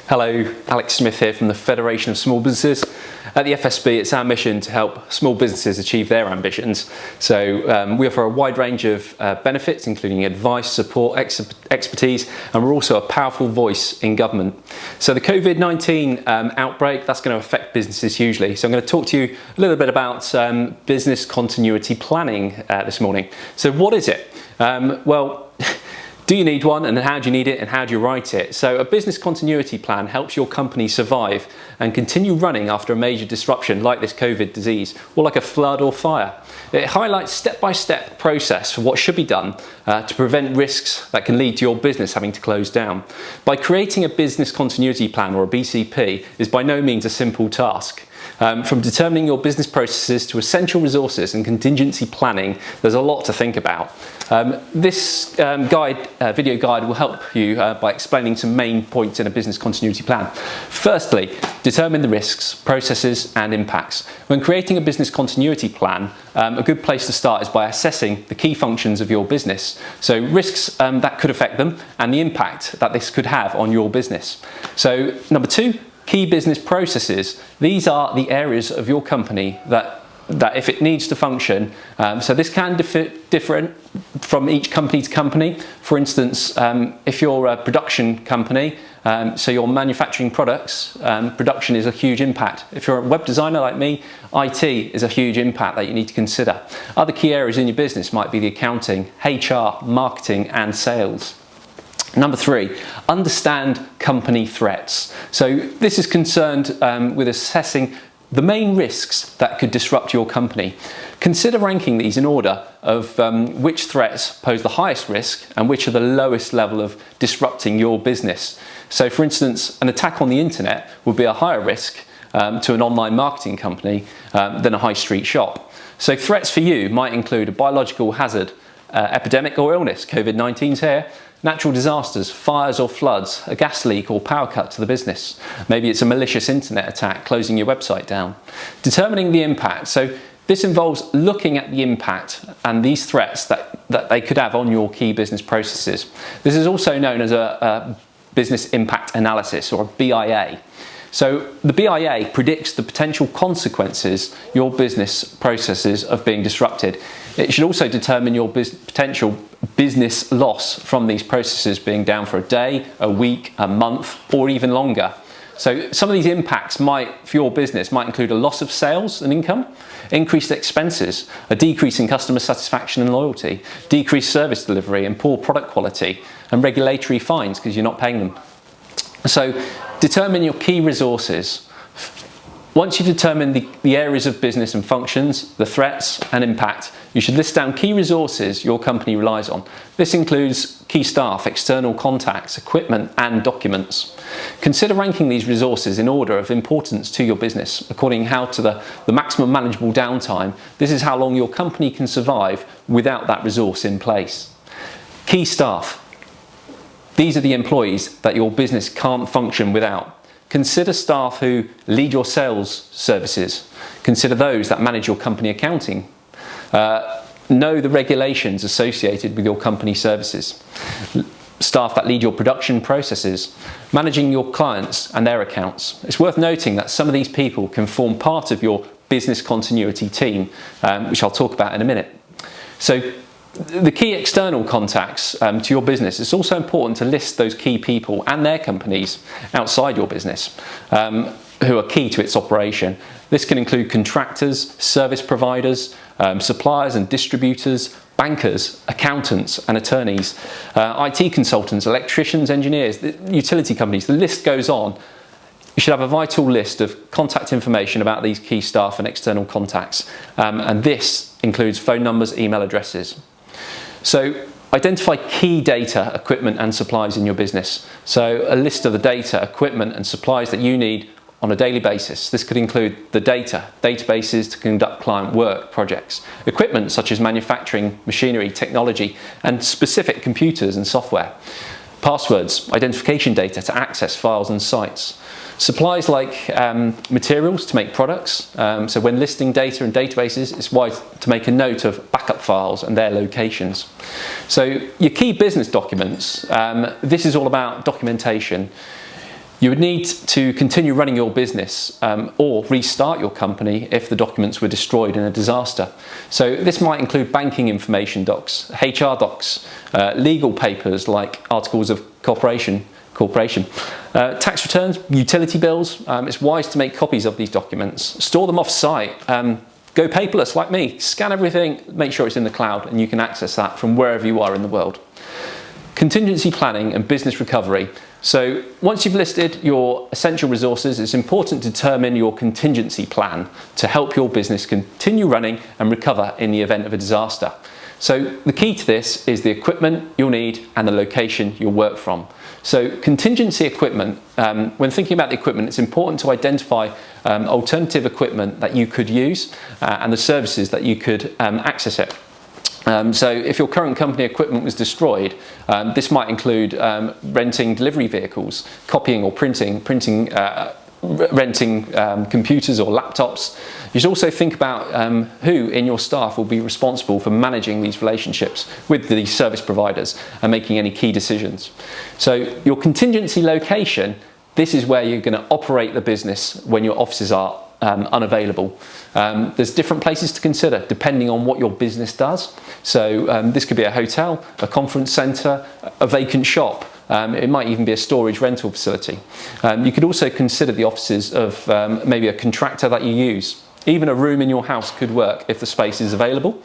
Hello, Alex Smith here from the Federation of Small Businesses. At the FSB, it's our mission to help small businesses achieve their ambitions. So we offer a wide range of benefits, including advice, support, expertise, and we're also a powerful voice in government. So the COVID-19 outbreak, that's going to affect businesses hugely. So I'm going to talk to you a little bit about business continuity planning this morning. So what is it? Do you need one, and how do you need it, and how do you write it? So a business continuity plan helps your company survive and continue running after a major disruption like this COVID disease, or like a flood or fire. It highlights step-by-step process for what should be done to prevent risks that can lead to your business having to close down. By creating a business continuity plan, or a BCP, is by no means a simple task. From determining your business processes to essential resources and contingency planning, there's a lot to think about. This video guide will help you by explaining some main points in a business continuity plan. Firstly, determine the risks, processes and impacts. When creating a business continuity plan, a good place to start is by assessing the key functions of your business. So risks that could affect them and the impact that this could have on your business. So number two, key business processes. These are the areas of your company that if it needs to function, so this can differ from each company to company. For instance, if you're a production company, so you're manufacturing products, production is a huge impact. If you're a web designer like me, IT is a huge impact that you need to consider. Other key areas in your business might be the accounting, HR, marketing and sales. Number three, understand company threats. So this is concerned with assessing the main risks that could disrupt your company. Consider ranking these in order of which threats pose the highest risk and which are the lowest level of disrupting your business. So for instance, an attack on the internet would be a higher risk to an online marketing company than a high street shop. So threats for you might include a biological hazard, epidemic or illness, COVID-19's here, natural disasters, fires or floods, a gas leak or power cut to the business. Maybe it's a malicious internet attack closing your website down. Determining the impact. So this involves looking at the impact and these threats that they could have on your key business processes. This is also known as a business impact analysis, or a BIA. So the BIA predicts the potential consequences your business processes of being disrupted. It should also determine your potential business loss from these processes being down for a day, a week, a month, or even longer. So some of these impacts for your business might include a loss of sales and income, increased expenses, a decrease in customer satisfaction and loyalty, decreased service delivery and poor product quality, and regulatory fines because you're not paying them. So determine your key resources. Once you've determined the areas of business and functions, the threats and impact, you should list down key resources your company relies on. This includes key staff, external contacts, equipment and documents. Consider ranking these resources in order of importance to your business according to the maximum manageable downtime. This is how long your company can survive without that resource in place. Key staff. These are the employees that your business can't function without. Consider staff who lead your sales services. Consider those that manage your company accounting. Know the regulations associated with your company services. Staff that lead your production processes, managing your clients and their accounts. It's worth noting that some of these people can form part of your business continuity team, which I'll talk about in a minute. So the key external contacts to your business, it's also important to list those key people and their companies outside your business who are key to its operation. This can include contractors, service providers, suppliers and distributors, bankers, accountants and attorneys, IT consultants, electricians, engineers, utility companies, the list goes on. You should have a vital list of contact information about these key staff and external contacts, and this includes phone numbers, email addresses. So identify key data, equipment and supplies in your business. So a list of the data, equipment and supplies that you need on a daily basis. This could include the databases to conduct client work projects, equipment such as manufacturing, machinery, technology and specific computers and software. Passwords, identification data to access files and sites. Supplies like materials to make products. So when listing data in databases, it's wise to make a note of backup files and their locations. So your key business documents, this is all about documentation. You would need to continue running your business or restart your company if the documents were destroyed in a disaster. So this might include banking information docs, HR docs, legal papers like articles of corporation, tax returns, utility bills. It's wise to make copies of these documents, store them off site, go paperless like me, scan everything, make sure it's in the cloud, and you can access that from wherever you are in the world. Contingency planning and business recovery. So once you've listed your essential resources, it's important to determine your contingency plan to help your business continue running and recover in the event of a disaster. So the key to this is the equipment you'll need and the location you'll work from. So contingency equipment, when thinking about the equipment, it's important to identify alternative equipment that you could use and the services that you could access it. So if your current company equipment was destroyed, this might include renting delivery vehicles, copying or printing, renting computers or laptops. You should also think about who in your staff will be responsible for managing these relationships with the service providers and making any key decisions. So your contingency location, this is where you're going to operate the business when your offices are unavailable. There's different places to consider depending on what your business does. So this could be a hotel, a conference centre, a vacant shop. It might even be a storage rental facility. You could also consider the offices of maybe a contractor that you use. Even a room in your house could work if the space is available.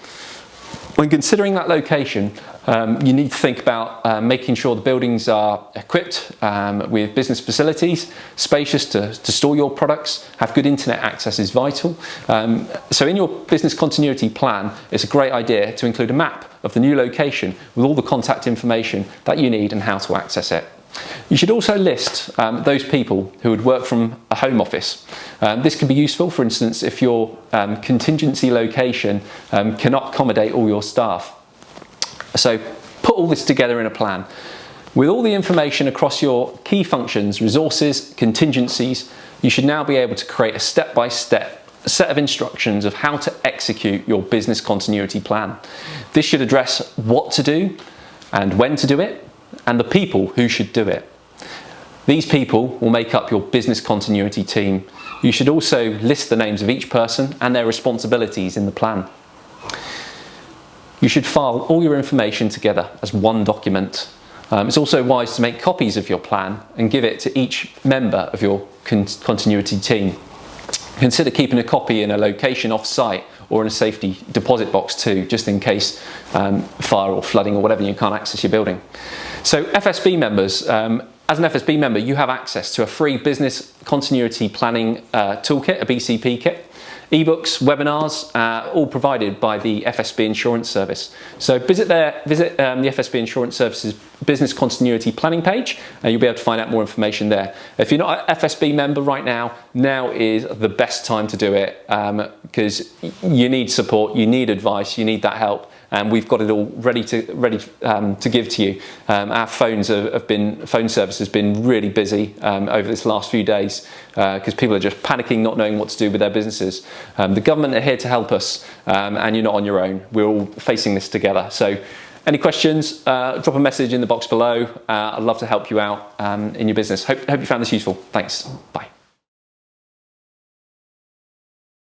When considering that location, you need to think about making sure the buildings are equipped with business facilities, spacious to store your products, have good internet access is vital. So in your business continuity plan, it's a great idea to include a map of the new location with all the contact information that you need and how to access it. You should also list those people who would work from a home office. This can be useful, for instance, if your contingency location cannot accommodate all your staff. So put all this together in a plan. With all the information across your key functions, resources, contingencies, you should now be able to create a step-by-step set of instructions of how to execute your business continuity plan. This should address what to do and when to do it, and the people who should do it. These people will make up your business continuity team. You should also list the names of each person and their responsibilities in the plan. You should file all your information together as one document. It's also wise to make copies of your plan and give it to each member of your continuity team. Consider keeping a copy in a location off-site or in a safety deposit box too, just in case fire or flooding or whatever, you can't access your building. So FSB members, as an FSB member, you have access to a free business continuity planning toolkit, a BCP kit. Ebooks, webinars, all provided by the FSB Insurance Service. So visit the FSB Insurance Service's Business Continuity Planning page, and you'll be able to find out more information there. If you're not an FSB member right now, now is the best time to do it because you need support, you need advice, you need that help. And we've got it all ready to give to you. Our phone service has been really busy over this last few days because people are just panicking, not knowing what to do with their businesses. The government are here to help us, and you're not on your own. We're all facing this together. So any questions, drop a message in the box below. I'd love to help you out in your business. Hope you found this useful. Thanks. Bye.